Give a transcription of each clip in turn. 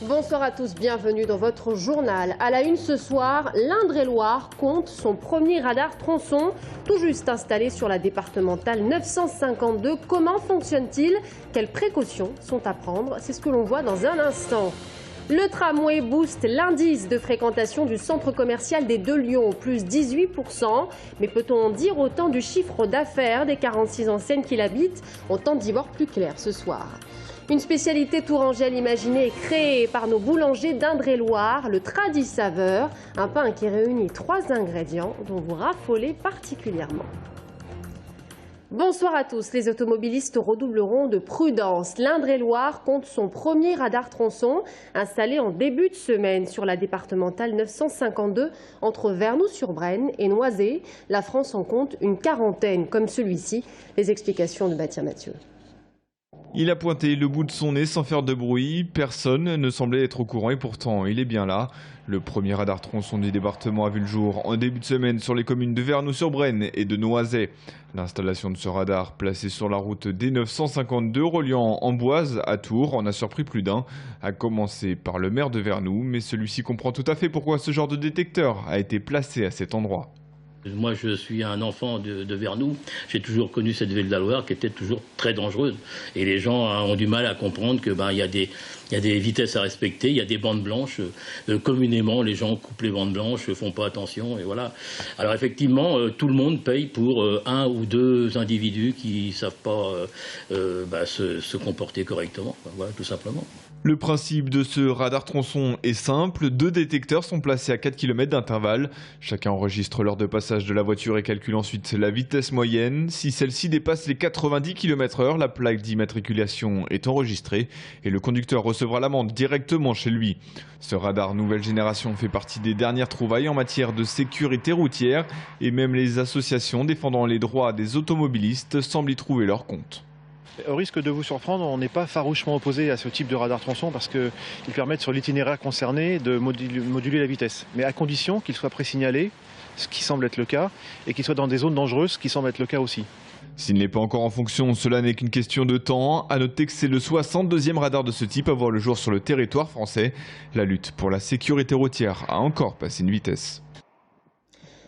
Bonsoir à tous, bienvenue dans votre journal. À la une ce soir, l'Indre-et-Loire compte son premier radar tronçon, tout juste installé sur la départementale 952. Comment fonctionne-t-il? Quelles précautions sont à prendre? C'est ce que l'on voit dans un instant. Le tramway booste l'indice de fréquentation du centre commercial des Deux Lions, plus 18%. Mais peut-on en dire autant du chiffre d'affaires des 46 enseignes qui l'habitent? On tente d'y voir plus clair ce soir. Une spécialité tourangelle imaginée et créée par nos boulangers d'Indre-et-Loire, le Tradisaveur, un pain qui réunit 3 ingrédients dont vous raffolez particulièrement. Bonsoir à tous. Les automobilistes redoubleront de prudence. L'Indre-et-Loire compte son premier radar tronçon installé en début de semaine sur la départementale 952 entre Vernoux-sur-Brenne et Noisy. La France en compte une quarantaine comme celui-ci. Les explications de Bastien Mathieu. Il a pointé le bout de son nez sans faire de bruit. Personne ne semblait être au courant et pourtant il est bien là. Le premier radar tronçon du département a vu le jour en début de semaine sur les communes de Vernoux-sur-Brenne et de Noisy. L'installation de ce radar placé sur la route D952 reliant Amboise à Tours en a surpris plus d'un, à commencer par le maire de Vernoux, mais celui-ci comprend tout à fait pourquoi ce genre de détecteur a été placé à cet endroit. Moi, je suis un enfant de Vernoux. J'ai toujours connu cette ville de la Loire qui était toujours très dangereuse. Et les gens ont du mal à comprendre que il y a des vitesses à respecter, il y a des bandes blanches. Communément, les gens coupent les bandes blanches, font pas attention, et voilà. Alors effectivement, tout le monde paye pour un ou deux individus qui savent pas se comporter correctement. Voilà, tout simplement. Le principe de ce radar tronçon est simple. 2 détecteurs sont placés à 4 km d'intervalle. Chacun enregistre l'heure de passage de la voiture et calcule ensuite la vitesse moyenne. Si celle-ci dépasse les 90 km/h, la plaque d'immatriculation est enregistrée et le conducteur recevra l'amende directement chez lui. Ce radar nouvelle génération fait partie des dernières trouvailles en matière de sécurité routière et même les associations défendant les droits des automobilistes semblent y trouver leur compte. Au risque de vous surprendre, on n'est pas farouchement opposé à ce type de radar tronçon parce qu'ils permettent sur l'itinéraire concerné de moduler la vitesse, mais à condition qu'il soit présignalé, ce qui semble être le cas, et qu'il soit dans des zones dangereuses, ce qui semble être le cas aussi. S'il n'est pas encore en fonction, cela n'est qu'une question de temps. A noter que c'est le 62e radar de ce type à voir le jour sur le territoire français. La lutte pour la sécurité routière a encore passé une vitesse.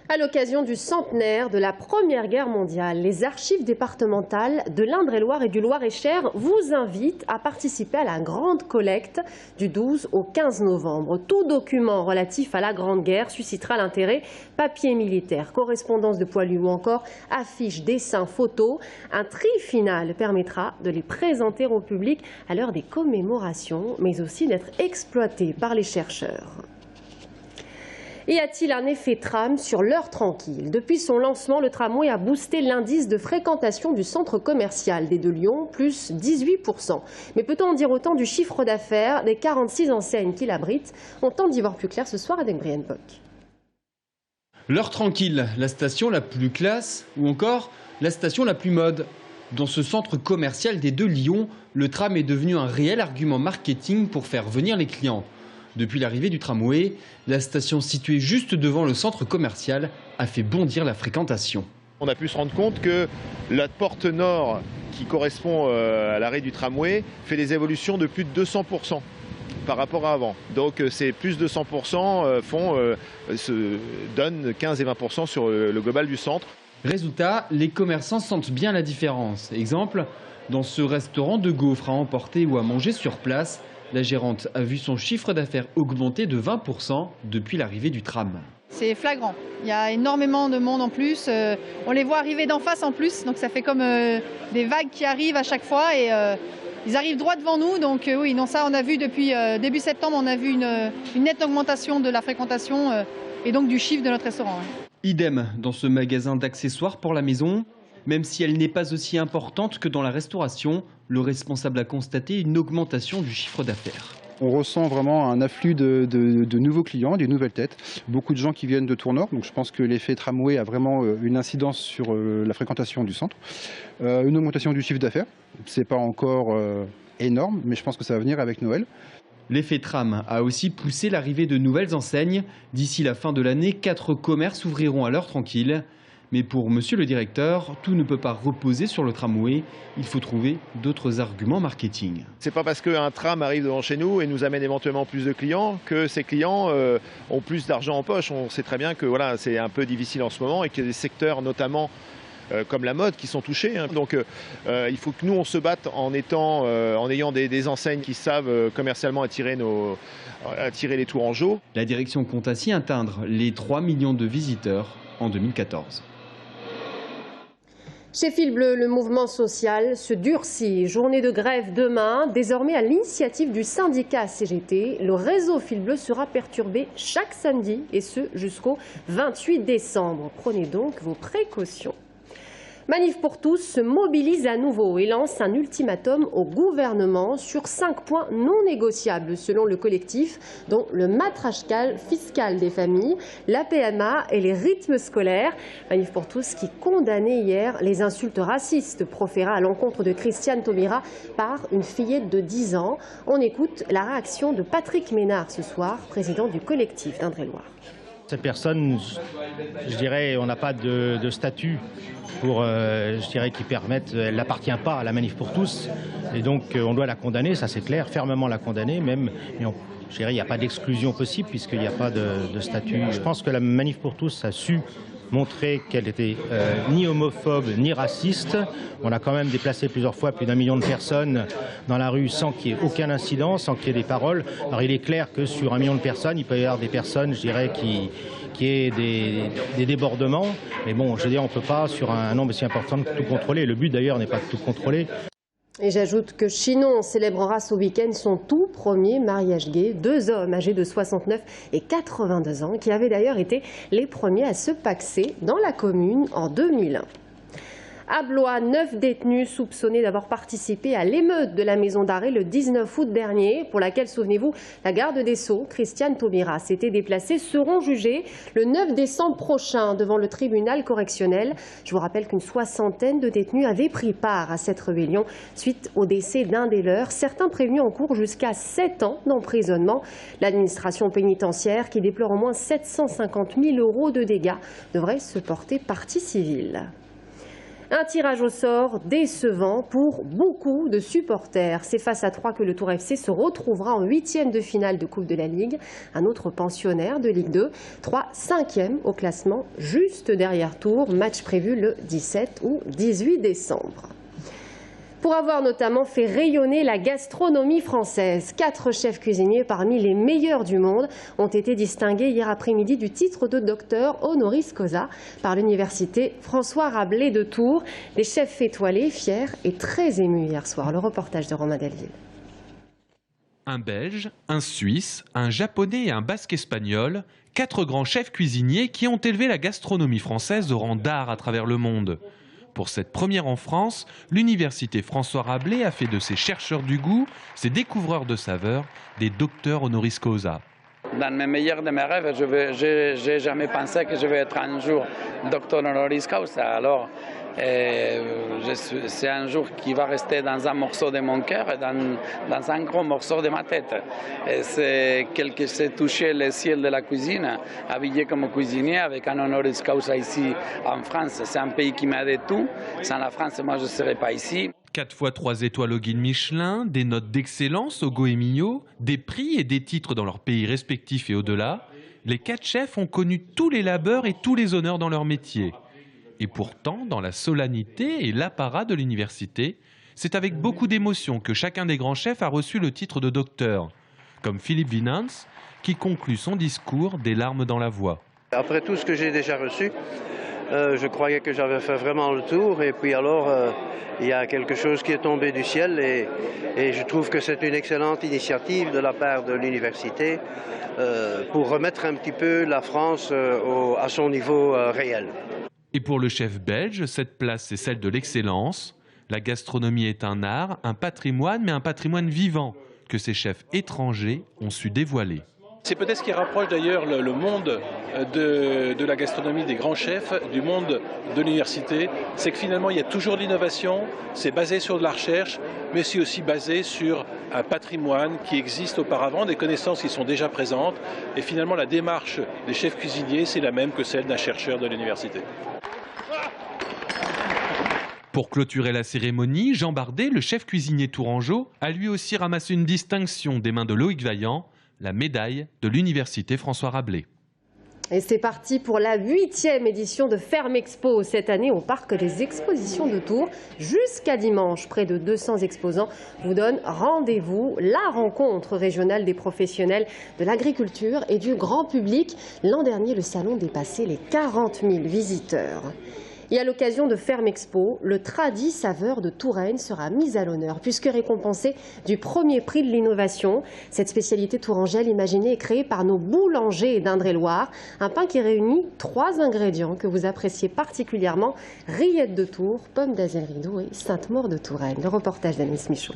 À l'occasion du centenaire de la Première Guerre mondiale, les archives départementales de l'Indre-et-Loire et du Loir-et-Cher vous invitent à participer à la grande collecte du 12 au 15 novembre. Tout document relatif à la Grande Guerre suscitera l'intérêt. Papier militaire, correspondance de poilus ou encore affiches, dessins, photos. Un tri final permettra de les présenter au public à l'heure des commémorations, mais aussi d'être exploités par les chercheurs. Y a-t-il un effet tram sur l'heure tranquille? Depuis son lancement, le tramway a boosté l'indice de fréquentation du centre commercial des Deux Lions, plus 18%. Mais peut-on en dire autant du chiffre d'affaires des 46 enseignes qui l'abritent? On tente d'y voir plus clair ce soir avec Brian Bock. L'heure tranquille, la station la plus classe ou encore la station la plus mode. Dans ce centre commercial des Deux Lions, le tram est devenu un réel argument marketing pour faire venir les clients. Depuis l'arrivée du tramway, la station située juste devant le centre commercial a fait bondir la fréquentation. On a pu se rendre compte que la porte nord, qui correspond à l'arrêt du tramway, fait des évolutions de plus de 200% par rapport à avant. Donc ces plus de 100% donnent 15 et 20% sur le global du centre. Résultat, les commerçants sentent bien la différence. Exemple, dans ce restaurant de gaufres à emporter ou à manger sur place, la gérante a vu son chiffre d'affaires augmenter de 20% depuis l'arrivée du tram. C'est flagrant. Il y a énormément de monde en plus. On les voit arriver d'en face en plus. Donc ça fait comme des vagues qui arrivent à chaque fois. Et ils arrivent droit devant nous. Donc oui, non, ça on a vu depuis début septembre, on a vu une nette augmentation de la fréquentation et donc du chiffre de notre restaurant. Ouais. Idem dans ce magasin d'accessoires pour la maison. Même si elle n'est pas aussi importante que dans la restauration, le responsable a constaté une augmentation du chiffre d'affaires. On ressent vraiment un afflux de nouveaux clients, des nouvelles têtes. Beaucoup de gens qui viennent de Tours-Nord, donc je pense que l'effet tramway a vraiment une incidence sur la fréquentation du centre. Une augmentation du chiffre d'affaires, c'est pas encore énorme, mais je pense que ça va venir avec Noël. L'effet tram a aussi poussé l'arrivée de nouvelles enseignes. D'ici la fin de l'année, 4 commerces ouvriront à l'heure tranquille. Mais pour monsieur le directeur, tout ne peut pas reposer sur le tramway. Il faut trouver d'autres arguments marketing. C'est pas parce qu'un tram arrive devant chez nous et nous amène éventuellement plus de clients que ces clients ont plus d'argent en poche. On sait très bien que voilà, c'est un peu difficile en ce moment et qu'il y a des secteurs notamment comme la mode qui sont touchés. Donc il faut que nous on se batte en ayant des enseignes qui savent commercialement attirer les Tourangeaux. La direction compte ainsi atteindre les 3 millions de visiteurs en 2014. Chez Fil Bleu, le mouvement social se durcit. Journée de grève demain. Désormais, à l'initiative du syndicat CGT, le réseau Fil Bleu sera perturbé chaque samedi et ce jusqu'au 28 décembre. Prenez donc vos précautions. Manif pour tous se mobilise à nouveau et lance un ultimatum au gouvernement sur 5 points non négociables selon le collectif, dont le matraquage fiscal des familles, la PMA et les rythmes scolaires. Manif pour tous qui condamnait hier les insultes racistes proférées à l'encontre de Christiane Taubira par une fillette de 10 ans. On écoute la réaction de Patrick Ménard ce soir, président du collectif d'Indre-et-Loire. Cette personne, je dirais, on n'a pas de statut pour, je dirais, qui permettent, elle n'appartient pas à la Manif pour tous, et donc on doit la condamner, ça c'est clair, fermement la condamner, même, mais je dirais, il n'y a pas d'exclusion possible puisqu'il n'y a pas de statut. Je pense que la Manif pour tous a su montrer qu'elle n'était ni homophobe ni raciste. On a quand même déplacé plusieurs fois plus d'1 million de personnes dans la rue sans qu'il y ait aucun incident, sans qu'il y ait des paroles. Alors il est clair que sur 1 million de personnes, il peut y avoir des personnes, je dirais, qui aient des débordements. Mais bon, je veux dire, on ne peut pas, sur un nombre aussi important, tout contrôler. Le but d'ailleurs n'est pas de tout contrôler. Et j'ajoute que Chinon célébrera ce week-end son tout premier mariage gay. 2 hommes âgés de 69 et 82 ans qui avaient d'ailleurs été les premiers à se paxer dans la commune en 2001. À Blois, 9 détenus soupçonnés d'avoir participé à l'émeute de la maison d'arrêt le 19 août dernier, pour laquelle, souvenez-vous, la garde des Sceaux, Christiane Taubira, s'était déplacée, seront jugés le 9 décembre prochain devant le tribunal correctionnel. Je vous rappelle qu'une 60aine de détenus avaient pris part à cette rébellion suite au décès d'un des leurs. Certains prévenus encourent jusqu'à 7 ans d'emprisonnement. L'administration pénitentiaire, qui déplore au moins 750 000 € de dégâts, devrait se porter partie civile. Un tirage au sort décevant pour beaucoup de supporters. C'est face à Troyes que le Tour FC se retrouvera en 8e de finale de Coupe de la Ligue. Un autre pensionnaire de Ligue 2, Troyes 5e au classement, juste derrière Tours. Match prévu le 17 ou 18 décembre. Pour avoir notamment fait rayonner la gastronomie française, 4 chefs cuisiniers parmi les meilleurs du monde ont été distingués hier après-midi du titre de docteur honoris causa par l'université François Rabelais de Tours. Les chefs étoilés, fiers et très émus hier soir. Le reportage de Romain Delville. Un Belge, un Suisse, un Japonais et un Basque espagnol, 4 grands chefs cuisiniers qui ont élevé la gastronomie française au rang d'art à travers le monde. Pour cette première en France, l'université François Rabelais a fait de ses chercheurs du goût, ses découvreurs de saveurs, des docteurs honoris causa. Dans mes meilleurs de mes rêves, je n'ai jamais pensé que je vais être un jour docteur honoris causa. Alors, c'est un jour qui va rester dans un morceau de mon cœur et dans un gros morceau de ma tête. C'est quelque chose qui touché le ciel de la cuisine, habillé comme cuisinier avec un honoris causa ici en France. C'est un pays qui m'a de tout. Sans la France, moi, je ne serais pas ici. 4 fois 3 étoiles au guide Michelin, des notes d'excellence au Goemio, des prix et des titres dans leurs pays respectifs et au-delà. Les 4 chefs ont connu tous les labeurs et tous les honneurs dans leur métier. Et pourtant, dans la solennité et l'apparat de l'université, c'est avec beaucoup d'émotion que chacun des grands chefs a reçu le titre de docteur. Comme Philippe Winans, qui conclut son discours des larmes dans la voix. Après tout ce que j'ai déjà reçu, je croyais que j'avais fait vraiment le tour. Et puis alors, il y a quelque chose qui est tombé du ciel. Et je trouve que c'est une excellente initiative de la part de l'université pour remettre un petit peu la France à son niveau réel. Et pour le chef belge, cette place, c'est celle de l'excellence. La gastronomie est un art, un patrimoine, mais un patrimoine vivant que ces chefs étrangers ont su dévoiler. C'est peut-être ce qui rapproche d'ailleurs le monde de la gastronomie des grands chefs du monde de l'université. C'est que finalement, il y a toujours de l'innovation, c'est basé sur de la recherche, mais c'est aussi basé sur un patrimoine qui existe auparavant, des connaissances qui sont déjà présentes. Et finalement, la démarche des chefs cuisiniers, c'est la même que celle d'un chercheur de l'université. Pour clôturer la cérémonie, Jean Bardet, le chef cuisinier tourangeau, a lui aussi ramassé une distinction des mains de Loïc Vaillant, la médaille de l'université François Rabelais. Et c'est parti pour la 8e édition de Ferme Expo cette année au parc des expositions de Tours. Jusqu'à dimanche, près de 200 exposants vous donnent rendez-vous. La rencontre régionale des professionnels de l'agriculture et du grand public. L'an dernier, le salon dépassait les 40 000 visiteurs. Et à l'occasion de Ferme Expo, le Tradi Saveur de Touraine sera mis à l'honneur puisque récompensé du premier prix de l'innovation. Cette spécialité tourangelle imaginée et créée par nos boulangers d'Indre-et-Loire. Un pain qui réunit 3 ingrédients que vous appréciez particulièrement. Rillettes de Tours, pommes d'Azérido et Sainte-Maure de Touraine. Le reportage d'Anis Michaud.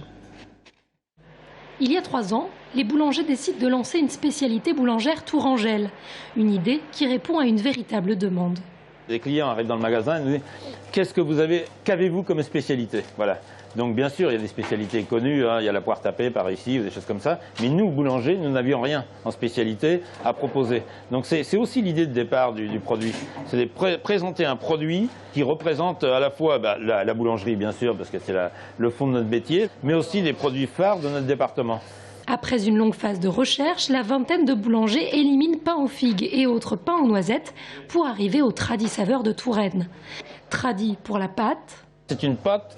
Il y a 3 ans, les boulangers décident de lancer une spécialité boulangère tourangelle. Une idée qui répond à une véritable demande. Les clients arrivent dans le magasin et nous disent qu'avez-vous comme spécialité? Voilà. Donc bien sûr, il y a des spécialités connues, hein, il y a la poire tapée par ici ou des choses comme ça. Mais nous, boulangers, nous n'avions rien en spécialité à proposer. Donc c'est aussi l'idée de départ du produit. C'est de présenter un produit qui représente à la fois la boulangerie, bien sûr, parce que c'est le fond de notre métier, mais aussi des produits phares de notre département. Après une longue phase de recherche, la vingtaine de boulangers éliminent pain aux figues et autres pains aux noisettes pour arriver au Tradi Saveur de Touraine. Tradi pour la pâte. C'est une pâte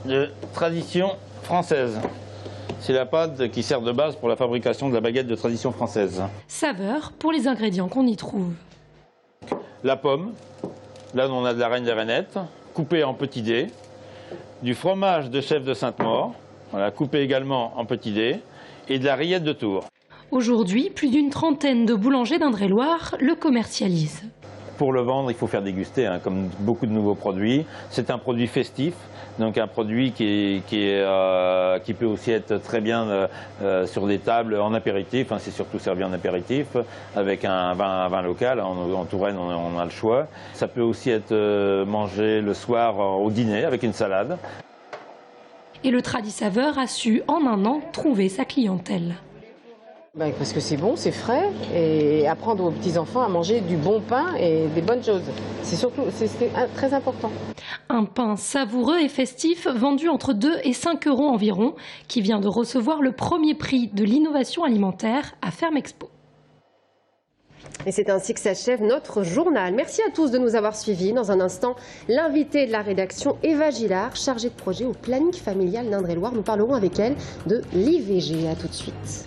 de tradition française. C'est la pâte qui sert de base pour la fabrication de la baguette de tradition française. Saveur pour les ingrédients qu'on y trouve. La pomme, là on a de la reine des rainettes, coupée en petits dés, du fromage de chèvre de Sainte-Maure, voilà, coupé également en petits dés, et de la rillette de Tours. Aujourd'hui, plus d'une trentaine de boulangers d'Indre-et-Loire le commercialisent. Pour le vendre, il faut faire déguster, hein, comme beaucoup de nouveaux produits. C'est un produit festif, donc un produit qui peut aussi être très bien sur des tables en apéritif. Hein, c'est surtout servi en apéritif, avec un vin local. En Touraine, on a le choix. Ça peut aussi être mangé le soir au dîner avec une salade. Et le Tradi Saveur a su, en un an, trouver sa clientèle. Parce que c'est bon, c'est frais, et apprendre aux petits-enfants à manger du bon pain et des bonnes choses. C'est très important. Un pain savoureux et festif vendu entre 2 et 5 euros environ, qui vient de recevoir le premier prix de l'innovation alimentaire à Ferme Expo. Et c'est ainsi que s'achève notre journal. Merci à tous de nous avoir suivis. Dans un instant, l'invitée de la rédaction, Eva Gillard, chargée de projet au planning familial d'Indre-et-Loire. Nous parlerons avec elle de l'IVG. À tout de suite.